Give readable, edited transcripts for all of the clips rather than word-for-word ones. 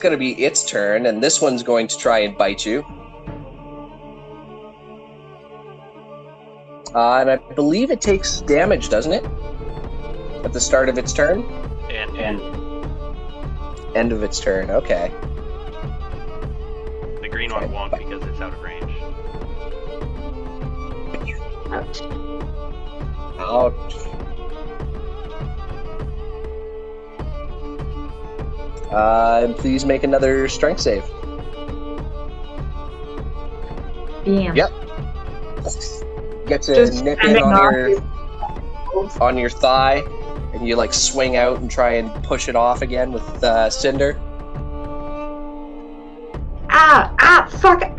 going to be its turn, and this one's going to try and bite you. And I believe it takes damage, doesn't it? At the start of its turn? End of its turn, okay. The green one won't because it's out of range. Ouch. Please make another strength save. Damn. Yep. Get to nip in on your thigh, and you like swing out and try and push it off again with Cinder. Fuck,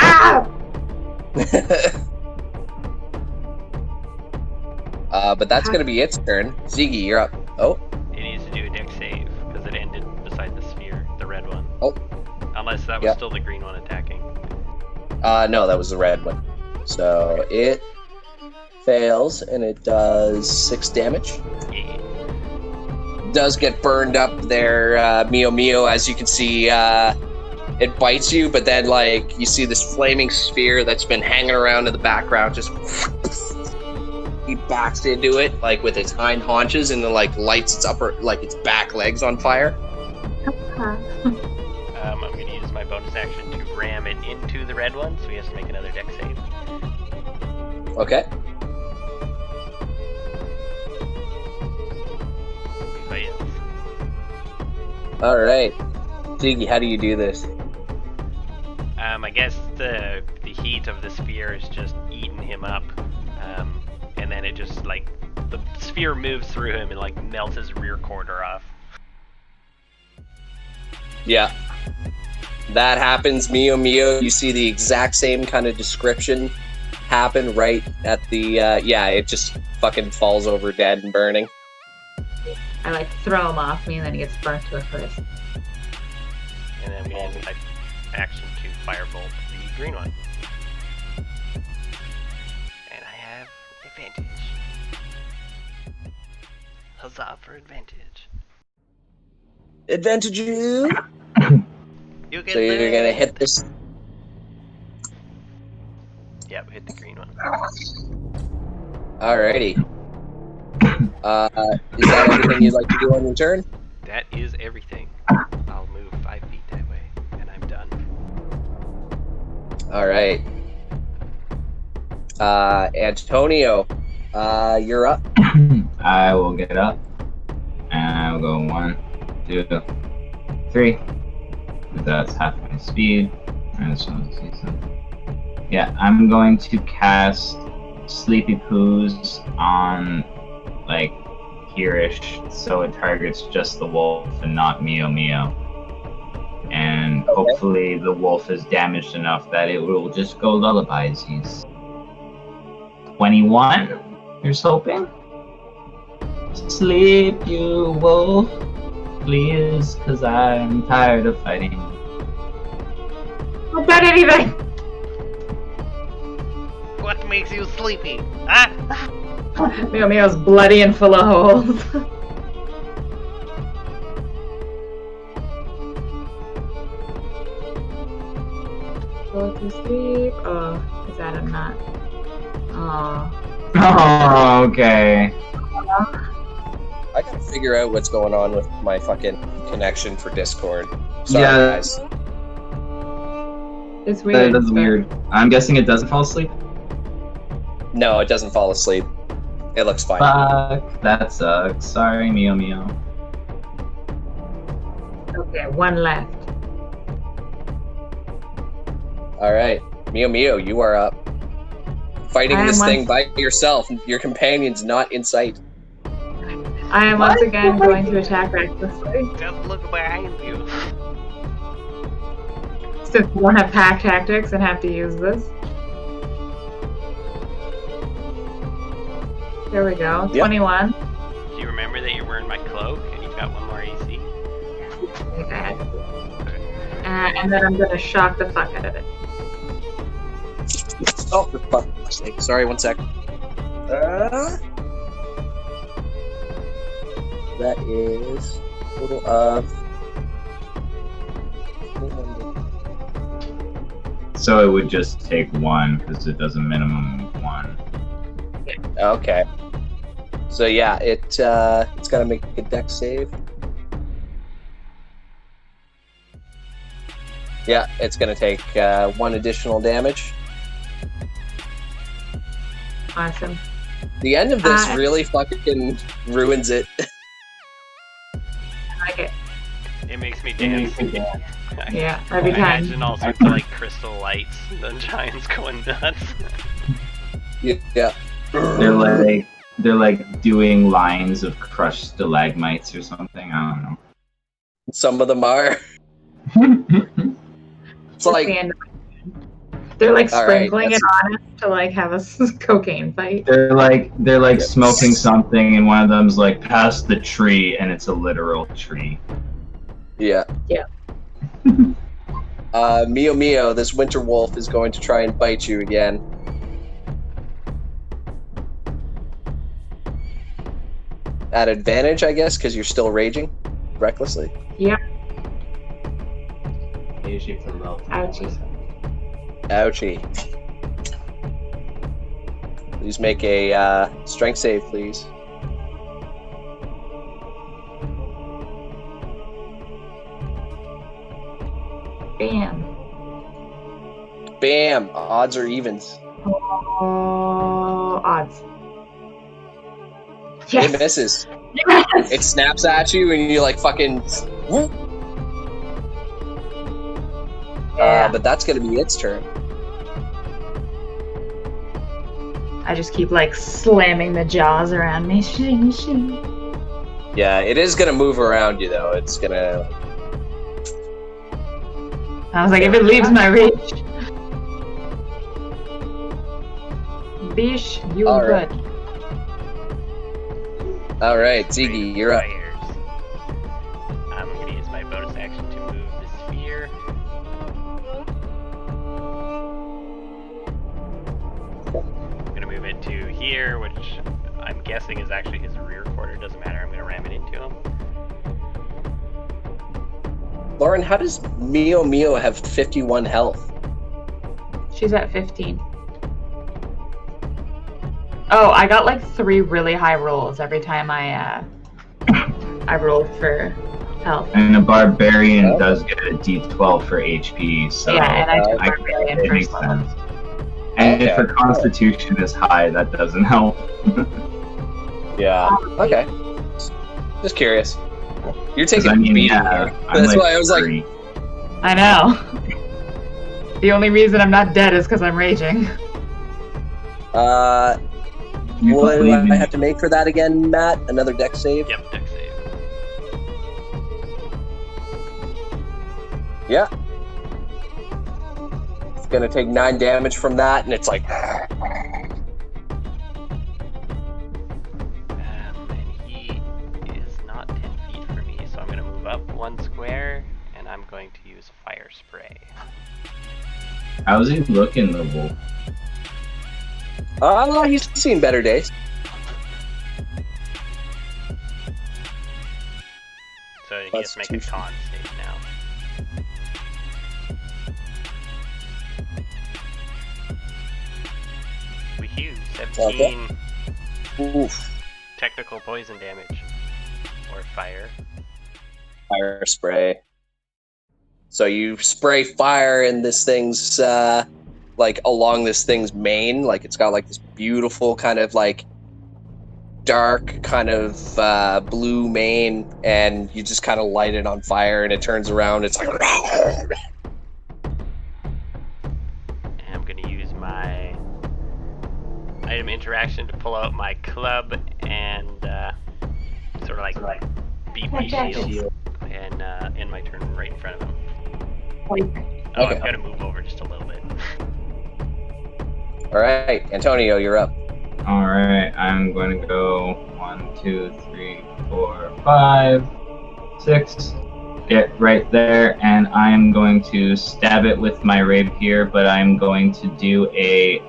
But that's going to be its turn. Ziggy, you're up. Oh. It needs to do a dex save because it ended beside the sphere, the red one. Oh. Unless that was still the green one attacking. No, that was the red one. So it fails, and it does 6 damage. Yeah. Does get burned up there, Meepo, as you can see. It bites you, but then like you see this flaming sphere that's been hanging around in the background. Just he backs into it like with its hind haunches, and then like lights its its back legs on fire. I'm going to use my bonus action to ram it into the red one, so he has to make another dex save. Okay. He fails. All right, Ziggy, how do you do this? I guess the heat of the sphere is just eating him up, and then it just like the sphere moves through him and like melts his rear quarter off. Yeah, that happens. Meepo, you see the exact same kind of description happen right at the it just fucking falls over dead and burning. I like throw him off me, and then he gets burnt to a crisp. And then we use type action to firebolt the green one. And I have advantage. Huzzah for advantage. Advantage you. You get So you're gonna hit this. Yep, hit the green one. Alrighty. Is that everything you'd like to do on your turn? That is everything. I'll move 5 feet that way, and I'm done. Alright. Antonio, you're up. I will get up, and I will go 1, 2, 3. That's half my speed. I just want to see something. Yeah, I'm going to cast Sleepy Poos on, like, here-ish, so it targets just the wolf and not Meepo. And hopefully the wolf is damaged enough that it will just go lullabies. He's 21, here's hoping. Sleep, you wolf, please, because I'm tired of fighting. I've done anything! What makes you sleepy? Ah! Meo's bloody and full of holes. Go to sleep. Oh, is that a nut? Oh. Oh, okay. I gotta figure out what's going on with my fucking connection for Discord. Sorry, Yeah. guys. It's weird. That's weird. I'm guessing it doesn't fall asleep. No, it doesn't fall asleep. It looks fine. Fuck, that sucks. Sorry, Meow. Okay, one left. Alright. Meow, you are up. Fighting this thing by yourself. Your companion's not in sight. I am once again going to attack recklessly. Just look behind you. Since we don't have pack tactics and have to use this. There we go. Yep. 21. Do you remember that you're wearing my cloak and you've got 1 more AC? Okay. And then I'm gonna shock the fuck out of it. Oh, for fuck's sake. Sorry, 1 sec. That is a total of So it would just take 1 because it does a minimum of 1. Okay. So yeah, it's gotta make a dex save. Yeah, it's gonna take 1 additional damage. Awesome. The end of this really fucking ruins it. I like it. It makes me dance. Yeah, I every time. imagine all sorts of like crystal lights, the giants going nuts. Yeah. They're like doing lines of crushed stalagmites or something. I don't know. Some of them are. It's like they're like all right, sprinkling it on us to like have a cocaine fight. They're like smoking something, and one of them's like past the tree, and it's a literal tree. yeah. Yeah. Mio, this winter wolf is going to try and bite you again. At advantage, I guess, because you're still raging recklessly. Yeah. Usually for low. Ouchie. Ouchie. Please make a strength save, please. Bam. Bam! Odds or evens? Oh, odds. It Yes. misses. Yes. It snaps at you, and you like fucking. Whoop. Yeah. But that's gonna be its turn. I just keep like slamming the jaws around me. Shing, shing. Yeah, it is gonna move around you though. It's gonna. I was like, if it leaves my reach. Bish, you All good. right. All right, Ziggy, you're up. Fires. I'm gonna use my bonus action to move the sphere. I'm gonna move it to here, which I'm guessing is actually his rear quarter. Doesn't matter. I'm gonna ram it into him. Lauren, how does Mio have 51 health? She's at 15. Oh, I got like 3 really high rolls every time I rolled for health. And a barbarian Oh. does get a D12 for HP, so Yeah, and I took I- barbarian it first makes level. sense. And Okay. if her constitution is high, that doesn't help. Yeah. Okay. Just curious. You're 'Cause taking I mean, beating yeah, here. I'm That's why I was like, 3. I know. The only reason I'm not dead is because I'm raging. You what do believe in I have to make for that again, Matt? Another dex save? Yep, deck save. Yeah. It's gonna take 9 damage from that, and it's like. And he is not 10 feet from me, so I'm gonna move up 1 square, and I'm going to use fire spray. How's he looking, the wolf? He's seen better days. So he Plus has to make a 2. con save now. Woohoo! 17 Oof. technical poison damage. Or fire. Fire spray. So you spray fire in this thing's, like, along this thing's mane. Like, it's got, like, this beautiful kind of, like, dark kind of blue mane, and you just kind of light it on fire, and it turns around. It's like. And I'm gonna use my item interaction to pull out my club and sort of like beat the shield and end my turn right in front of him. Oh, Okay. I'm gonna move over just a little bit. All right, Antonio, you're up. Alright, I'm going to go 1, 2, 3, 4, 5, 6. Get right there, and I'm going to stab it with my rapier, but I'm going to do a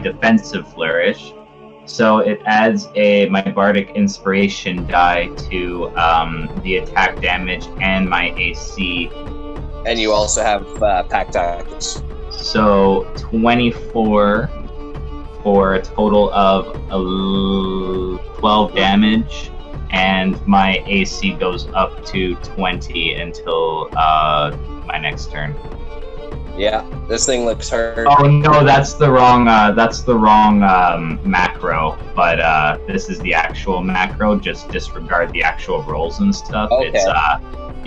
defensive flourish. So it adds my bardic inspiration die to the attack damage and my AC. And you also have pack tactics. So 24 for a total of 12 damage, and my AC goes up to 20 until my next turn. Yeah, this thing looks hurt. Oh no, that's the wrong macro. But this is the actual macro. Just disregard the actual rolls and stuff. Okay.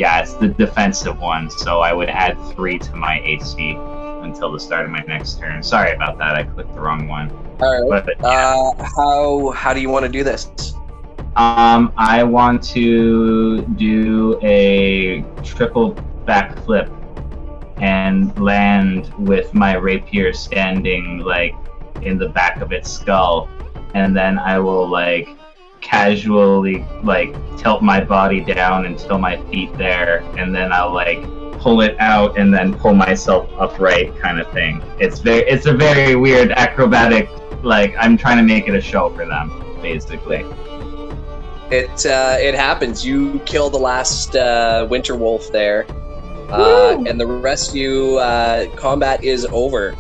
It's the defensive one. So I would add 3 to my AC until the start of my next turn. Sorry about that. I clicked the wrong one. All right. But, yeah. How do you want to do this? I want to do a triple backflip and land with my rapier standing like in the back of its skull, and then I will like casually like tilt my body down until my feet there, and then I'll like pull it out and then pull myself upright kind of thing. It's a very weird acrobatic, like I'm trying to make it a show for them basically. It happens. You kill the last winter wolf there. And the rest of you, combat is over.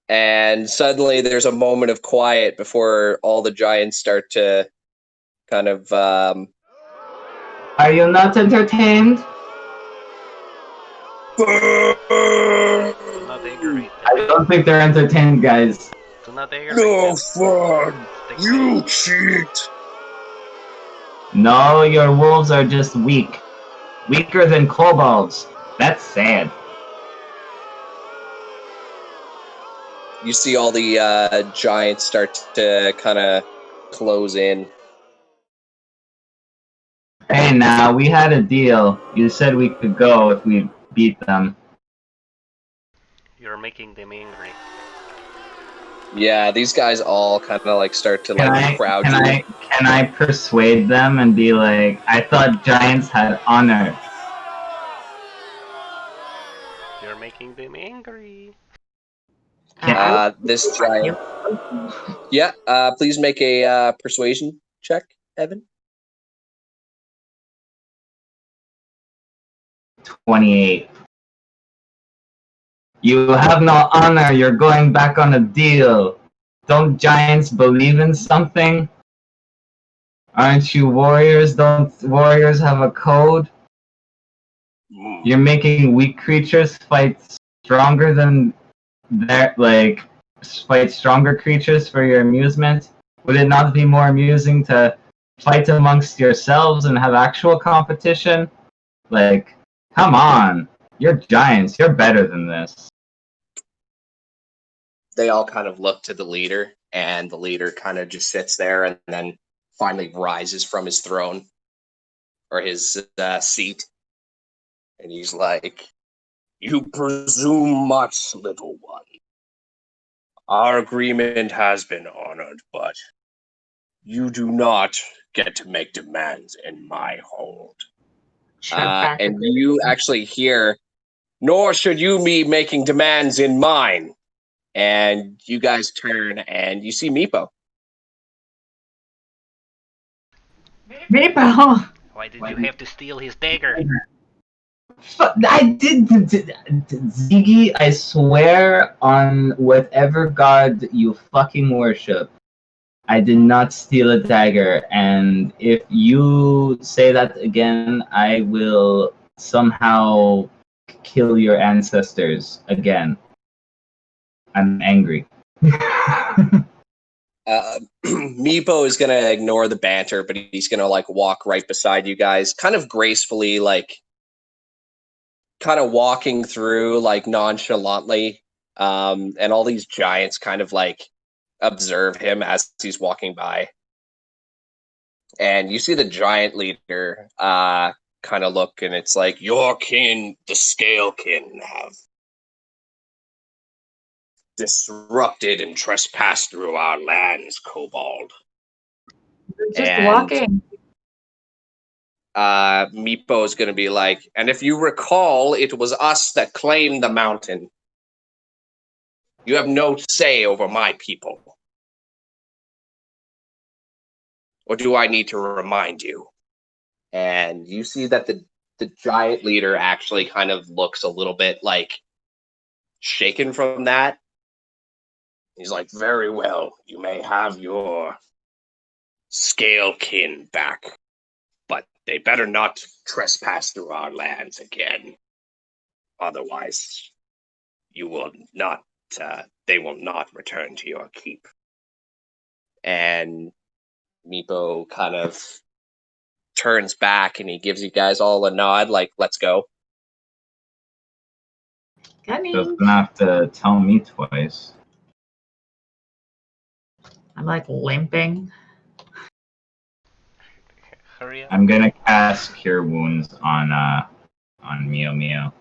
And suddenly there's a moment of quiet before all the giants start to kind of... Are you not entertained? Do not aggravate them. I don't think they're entertained, guys. Do not aggravate No them. fun! You cheat! No, your wolves are just weak. Weaker than kobolds. That's sad. You see all the giants start to kind of close in. Hey, now, we had a deal. You said we could go if we beat them. You're making them angry. Yeah, these guys all kind of like start to like crowd you. Can I persuade them and be like, I thought giants had honor? You're making them angry. This giant. Yeah, please make a persuasion check, Evan. 28. You have no honor. You're going back on a deal. Don't giants believe in something? Aren't you warriors? Don't warriors have a code? You're making weak creatures fight stronger than fight stronger creatures for your amusement? Would it not be more amusing to fight amongst yourselves and have actual competition? Like, come on. You're giants. You're better than this. They all kind of look to the leader, and the leader kind of just sits there and then finally rises from his throne or his seat. And he's like, "You presume much, little one. Our agreement has been honored, but you do not get to make demands in my hold." And you actually hear, "Nor should you be making demands in mine." And you guys turn and you see Meepo. Meepo! Why did you have to steal his dagger? I did, Ziggy, I swear on whatever god you fucking worship, I did not steal a dagger, and if you say that again, I will somehow kill your ancestors again. I'm angry. Meepo is gonna ignore the banter, but he's gonna like walk right beside you guys, kind of gracefully, like kind of walking through like nonchalantly. And all these giants kind of like observe him as he's walking by. And you see the giant leader kind of look, and it's like, "Your kin, the Scale Kin, have disrupted and trespassed through our lands, Kobold." Just walking. Meepo is going to be like, "And if you recall, it was us that claimed the mountain. You have no say over my people." or do I need to remind you? And you see that the giant leader actually kind of looks a little bit like shaken from that. He's like, very well, you may have your scale kin back, but they better not trespass through our lands again. Otherwise, you will not, they will not return to your keep. And Meepo kind of turns back and he gives you guys all a nod, like, let's go. Coming. Doesn't have to tell me twice. I'm like limping. Hurry up. I'm gonna cast Cure Wounds on Mio Mio.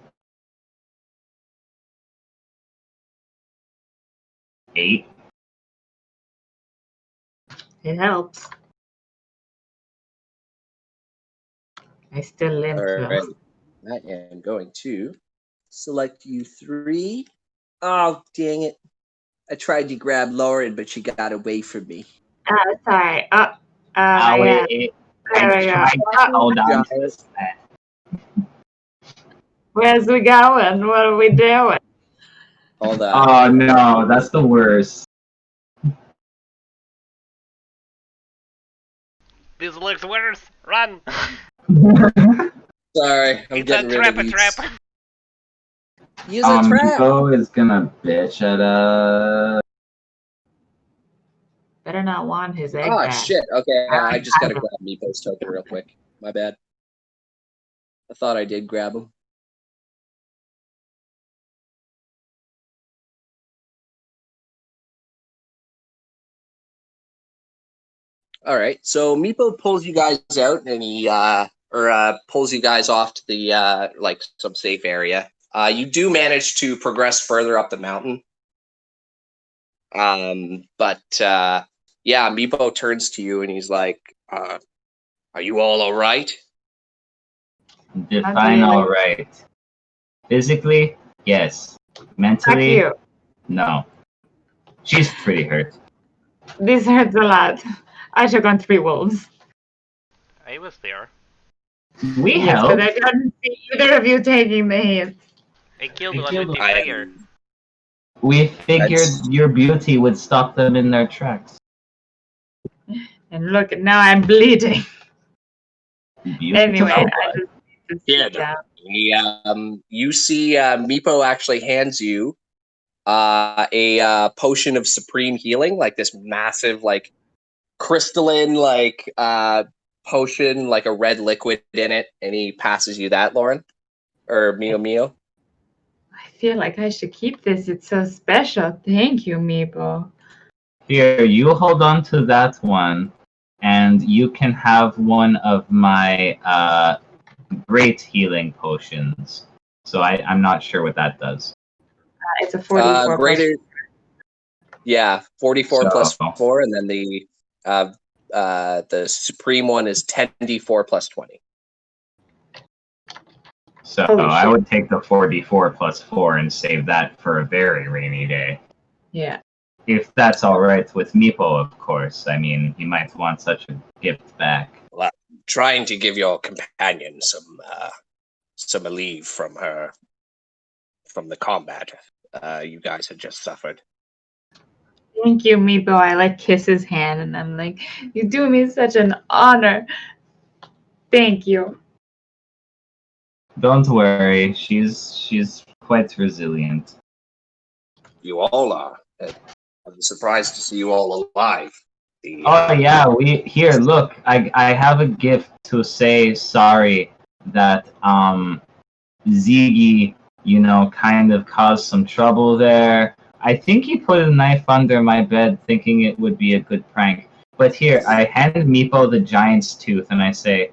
8. It helps. I still limp All though. right. I am going to select you 3. Oh, dang it. I tried to grab Lauren, but she got away from me. Sorry. I Yeah. There we go. tried to hold on to this. Where's we going? What are we doing? Hold on. Oh no, that's the worst. This looks worse. Run. Sorry, I'm It's a getting rid trap. of A these. trap. Use a trap. Meepo is gonna bitch at us. Better not want his egg Oh, back. shit. Okay, I just gotta grab Meepo's token real quick. My bad. I thought I did grab him. All right, so Meepo pulls you guys out, and he pulls you guys off to the like some safe area. You do manage to progress further up the mountain, but yeah, Meepo turns to you and he's like, "Are you all right?" Define alright. Physically, yes. Fuck Mentally, you. no. She's pretty hurt. This hurts a lot. I took on 3 wolves. I was there. We Yes, helped. but I couldn't see either of you taking the hit. I killed one with the fire. We figured your beauty would stop them in their tracks. And look, now I'm bleeding. Beauty Anyway, to I just need to sit down. You see Meepo actually hands you a potion of supreme healing, like this massive, like crystalline, like potion, like a red liquid in it, and he passes you that, Lauren, or Mio Mio. I feel like I should keep this. It's so special. Thank you, Meepo. Here, you hold on to that one, and you can have one of my great healing potions. So I'm not sure what that does. It's a 44 greater. Yeah, 44 So- plus 4, and then the supreme one is 10d4 plus 20. So Holy I shit. would take the 4d4 plus 4 and save that for a very rainy day. Yeah. If that's alright with Meepo, of course. I mean, he might want such a gift back. Well, trying to give your companion some relief from the combat you guys had just suffered. Thank you, Meepo. I like kiss his hand and I'm like, you do me such an honor. Thank you. Don't worry, she's quite resilient. You all are. I'm surprised to see you all alive. Oh yeah, look, I have a gift to say sorry that Ziggy, kind of caused some trouble there. I think he put a knife under my bed thinking it would be a good prank. But here, I hand Meepo the giant's tooth and I say,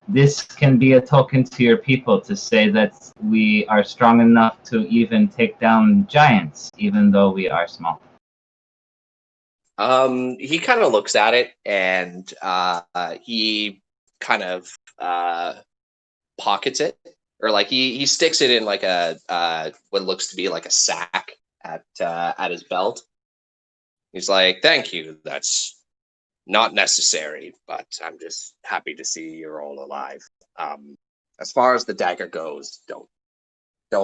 this can be a token to your people to say that we are strong enough to even take down giants, even though we are small. He kind of looks at it and he kind of pockets it, or like he sticks it in like a what looks to be like a sack at his belt. He's like, "Thank you. That's not necessary, but I'm just happy to see you're all alive. As far as the dagger goes, don't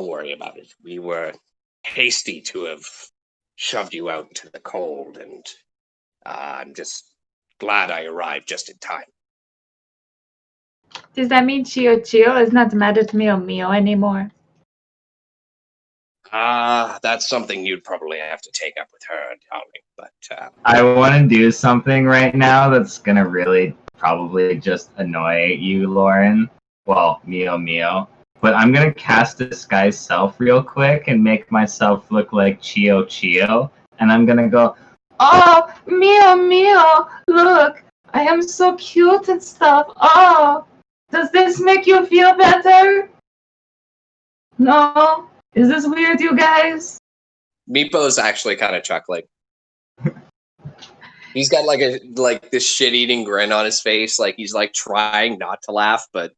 worry about it. We were hasty to have shoved you out into the cold, and I'm just glad I arrived just in time. Does that mean Chio Chio is not mad at Mio Mio anymore? That's something you'd probably have to take up with her, darling. But I want to do something right now that's gonna really probably just annoy you, Lauren. Well, Mio Mio. But I'm gonna cast Disguise Self real quick and make myself look like Chio Chio. And I'm gonna go, oh, Mio Mio, look, I am so cute and stuff. Oh, does this make you feel better? No? Is this weird, you guys? Meepo's actually kind of chuckling. He's got like this shit-eating grin on his face, like he's like trying not to laugh, but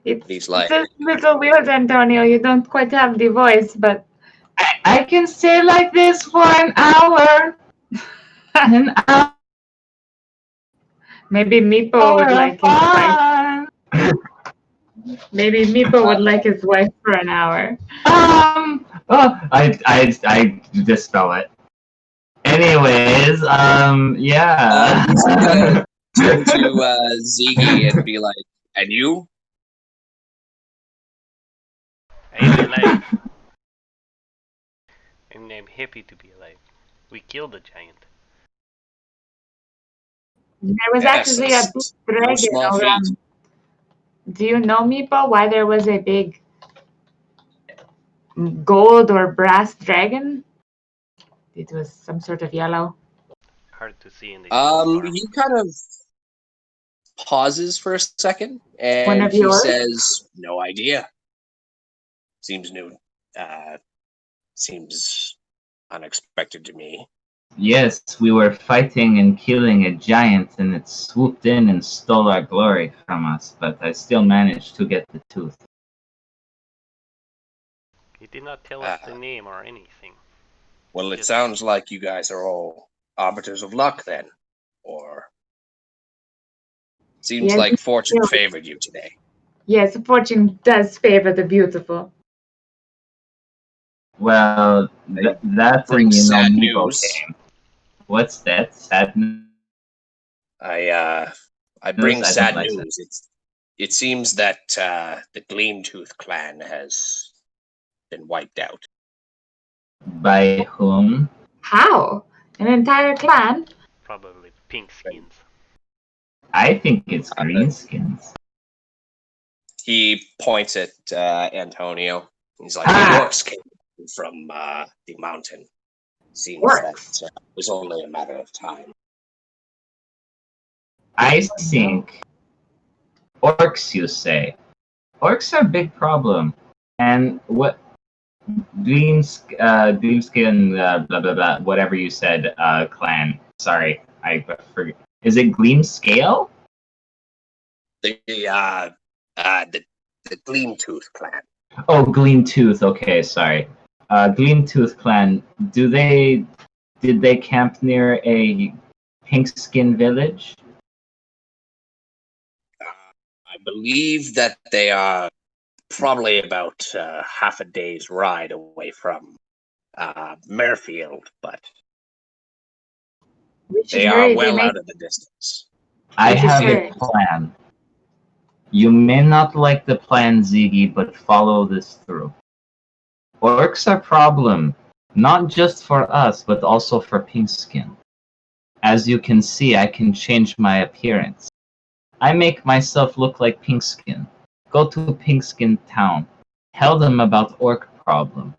he's like, it's a little weird, Antonio. You don't quite have the voice, but I can stay like this for an hour. An hour. Maybe Meepo would like his wife. Maybe Meepo would like his wife for an hour. I dispel it. Anyways, yeah. he's gonna turn to Ziggy and be like, and you? I'm alive. And I'm happy to be alive. We killed the giant. There was Yes, actually a it's big no dragon small around. feat. Do you know, Meepo, why there was a big gold or brass dragon? It was some sort of yellow. Hard to see in the He kind of pauses for a second, One and of he yours? says, "No idea. Seems new. Seems unexpected to me." Yes, we were fighting and killing a giant, and it swooped in and stole our glory from us, but I still managed to get the tooth. He did not tell us the name or anything. Well, it Just- sounds like you guys are all arbiters of luck then, or seems Yes, like fortune yeah. favored you today. Yes, fortune does favor the beautiful. Well, that's Bring and sad Meepo news. came. What's that? Sad news? I bring I don't sad like news. It seems that the Gleamtooth clan has been wiped out. By whom? How? An entire clan? Probably pink skins. I think it's greenskins. He points at Antonio. He's like, Ah! the orcs came from the mountain. Seems Orcs? that it was only a matter of time. I think orcs, you say. Orcs are a big problem. And what Gleamskin, blah blah blah, whatever you said, clan. Sorry, I forget. Is it Gleamscale? The Gleamtooth clan. Oh, Gleamtooth. Okay, sorry. Gleamtooth clan. Did they camp near a pink-skin village? I believe that they are probably about half a day's ride away from Merfield, but We should they are hurry. well They out make of the distance. I Which is have good. a plan. You may not like the plan, Ziggy, but follow this through. Orcs are a problem, not just for us, but also for Pinkskin. As you can see, I can change my appearance. I make myself look like Pinkskin. Go to Pinkskin town. Tell them about orc problem.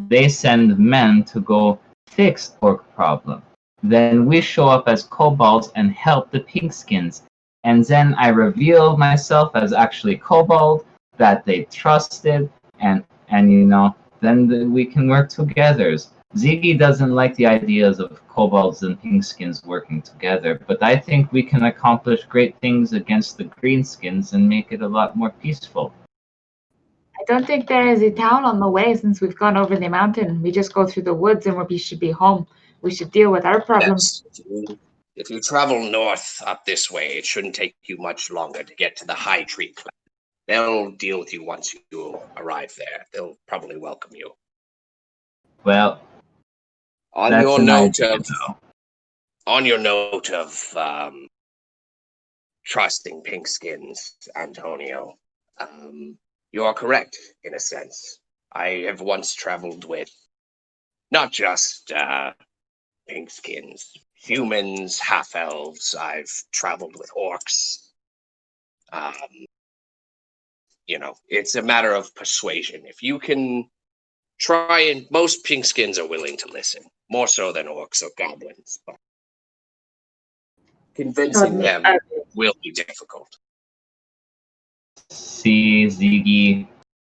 They send men to go fix orc problem. Then we show up as kobolds and help the Pinkskins. And then I reveal myself as actually kobold that they trusted, and then we can work together. Ziggy doesn't like the ideas of kobolds and pinkskins working together, but I think we can accomplish great things against the greenskins and make it a lot more peaceful. I don't think there is a town on the way since we've gone over the mountain. We just go through the woods and we should be home. We should deal with our problems. Yes, If you travel north up this way, it shouldn't take you much longer to get to the High Tree Clan. They'll deal with you once you arrive there. They'll probably welcome you. Well, On that's your an note idea, of though. on your note of trusting pinkskins, Antonio, you are correct in a sense. I have once traveled with not just pinkskins, humans, half elves. I've traveled with orcs. It's a matter of persuasion. If you can try, and most pinkskins are willing to listen, more so than orcs or goblins, but convincing them will be difficult. See, Ziggy,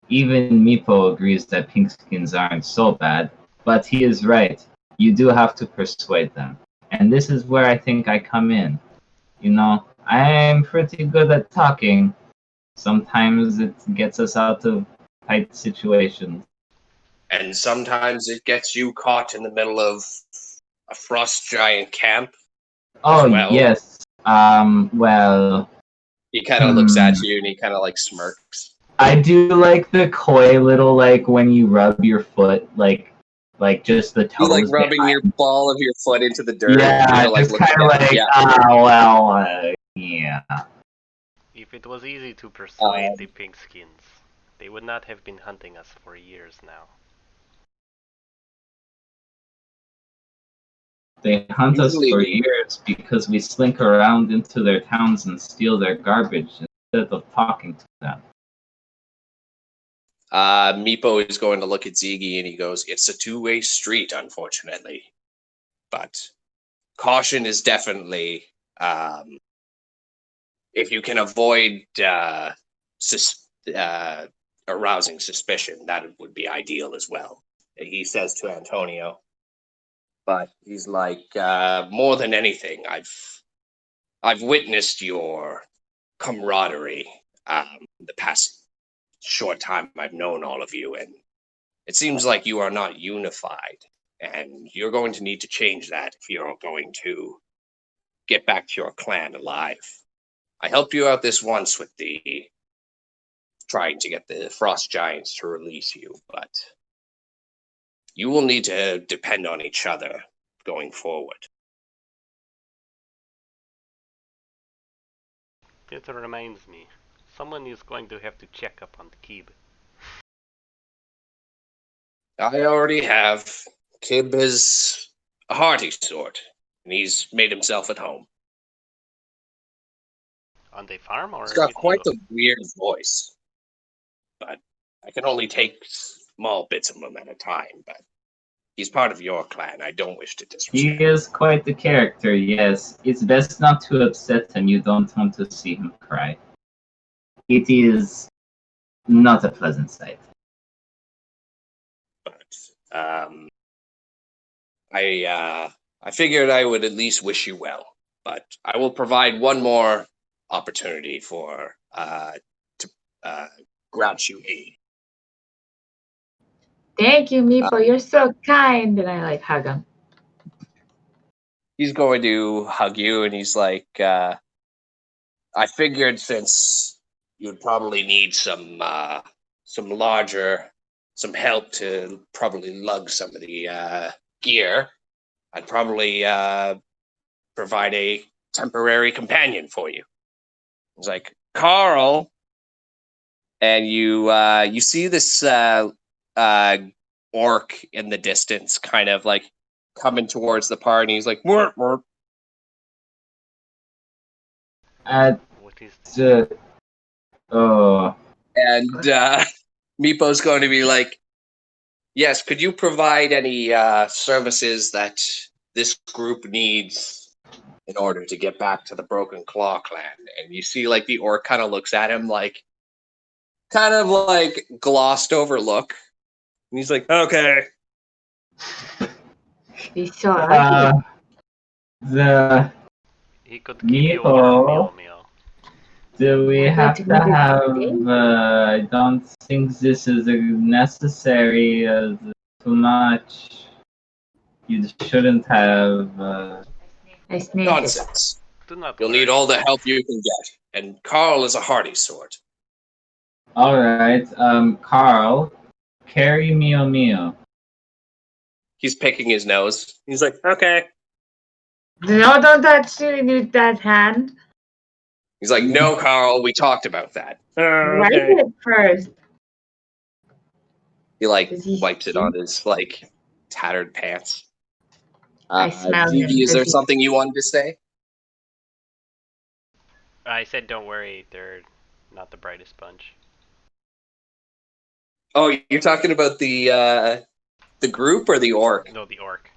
even Meepo agrees that pinkskins aren't so bad, but he is right. You do have to persuade them. And this is where I think I come in. I'm pretty good at talking. Sometimes it gets us out of tight situations. And sometimes it gets you caught in the middle of a frost giant camp. Oh, well. yes. Well... He kind of looks at you and he kind of like smirks. I do like the coy little, like, when you rub your foot, like just the toes. You like rubbing behind. your ball of your foot into the dirt. Yeah, and just kind of like, yeah. If it was easy to persuade the pinkskins, they would not have been hunting us for years now. They hunt us for years because we slink around into their towns and steal their garbage instead of talking to them. Meepo is going to look at Ziggy and he goes, "It's a two-way street, unfortunately. But caution is definitely, if you can avoid arousing suspicion, that would be ideal as well," he says to Antonio. But he's like, more than anything, I've witnessed your camaraderie the past short time I've known all of you, and it seems like you are not unified, and you're going to need to change that if you're going to get back to your clan alive. I helped you out this once with the trying to get the frost giants to release you, but you will need to depend on each other going forward. It reminds me, someone is going to have to check up on the Kib. I already have. Kib is a hearty sort, and he's made himself at home. On the farm or He's got with quite you? a weird voice, but I can only take small bits of him at a time, but he's part of your clan. I don't wish to disrespect. He is quite the character, yes. It's best not to upset him. You don't want to see him cry. It is not a pleasant sight. But I figured I would at least wish you well. But I will provide one more opportunity for to grant you aid. Thank you, Meepo. You're so kind. And I like hug him. He's going to hug you, and he's like, I figured since you'd probably need some help to probably lug some of the gear, I'd probably provide a temporary companion for you. He's like, Carl, and you see this orc in the distance, kind of like coming towards the party. He's like, "Mort, mort." What is this? And Meepo's going to be like, "Yes, could you provide any services that this group needs in order to get back to the Broken Claw clan?" And you see, like, the orc kind of looks at him, like, kind of like glossed over look. And he's like, "Okay." He's so ugly. He could give you a warm meal. Do we I'd like have to to give you have? something. I don't think this is necessary. Too much. You shouldn't have. I sneak it. Nonsense. Do not You'll worry. need all the help you can get, and Carl is a hardy sort. Alright, Carl, carry Meow. He's picking his nose. He's like, okay. No, don't touch me with that hand. He's like, no, Carl, we talked about that. Wipe Okay. it first. He like Does he wipes it stink? on his like tattered pants. I smell him. Vivi, is there Does he- something you wanted to say? I said, don't worry, they're not the brightest bunch. Oh, you're talking about the group or the orc? No, the orc.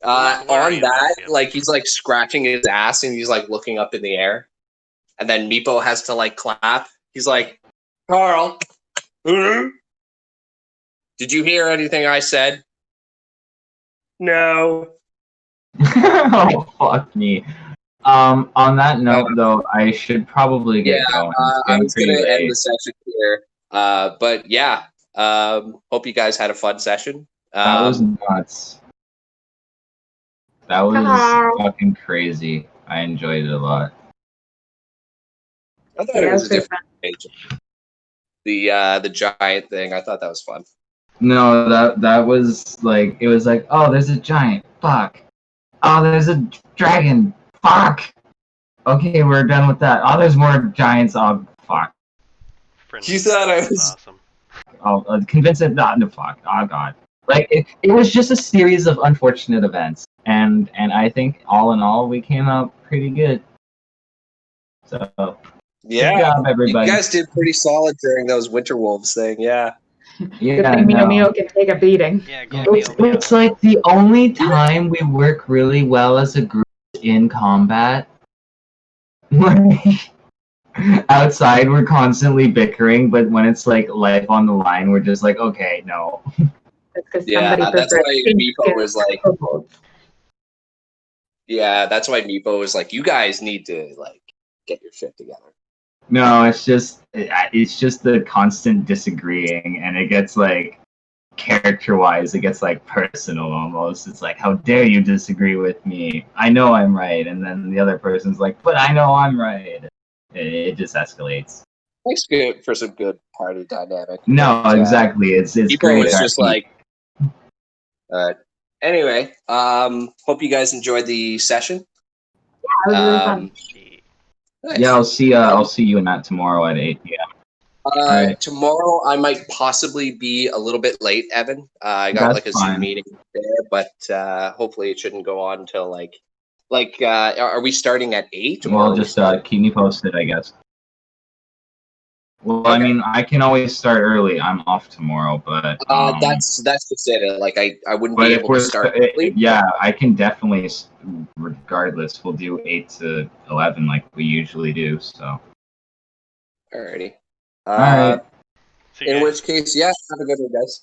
Who's On worrying about that, you? like he's like scratching his ass and he's like looking up in the air, and then Meepo has to like clap. He's like, Carl, did you hear anything I said? No. Oh, fuck me. On that note, though, I should probably get Yeah, going. It's I getting was pretty gonna end late. the session here. But yeah, hope you guys had a fun session. That was nuts. That was Carl. fucking crazy. I enjoyed it a lot. I thought Yeah, it was a okay, different page. The giant thing. I thought that was fun. No, that was like, it was like, oh, there's a giant. Fuck. Oh, there's a dragon. Fuck. Okay, we're done with that. Oh, there's more giants. Oh, fuck. Friendly You thought I Giant was- awesome. Oh, convince it not to fuck. Oh, God. Like, it was just a series of unfortunate events. And I think all in all, we came out pretty good. So, Yeah, good job, everybody. you guys did pretty solid during those Winter Wolves thing. Yeah. Good Yeah, thing no. Mio can take a beating. Yeah, go It's, Meow Meow. it's like the only time we work really well as a group in combat. Outside, we're constantly bickering, but when it's like life on the line, we're just like, okay, no. That's because Yeah, somebody that's prefers why pink Meepo skin was like, kobolds. yeah, that's why Meepo was like, you guys need to like get your shit together. No, it's just the constant disagreeing, and it gets like character-wise, it gets like personal almost. It's like, how dare you disagree with me? I know I'm right, and then the other person's like, but I know I'm right. It just escalates. Makes good for some good party dynamic. No, But, exactly. It's Meepo great. was just RP. like, anyway, hope you guys enjoyed the session. That was really fun. Nice. Yeah, I'll see you in that tomorrow at 8 p.m. Alright. Tomorrow I might possibly be a little bit late, Evan. I got That's like a fine. Zoom meeting there, but hopefully it shouldn't go on until like are we starting at 8? Well, just keep me posted, I guess. Well, I Okay. mean, I can always start early. I'm off tomorrow, but that's just it. Like I wouldn't but be if able we're to start st- early. yeah, I can definitely. Regardless, we'll do 8 to 11 like we usually do. So. Alrighty. All right. See you In guys. which case, yeah, have a good one, guys.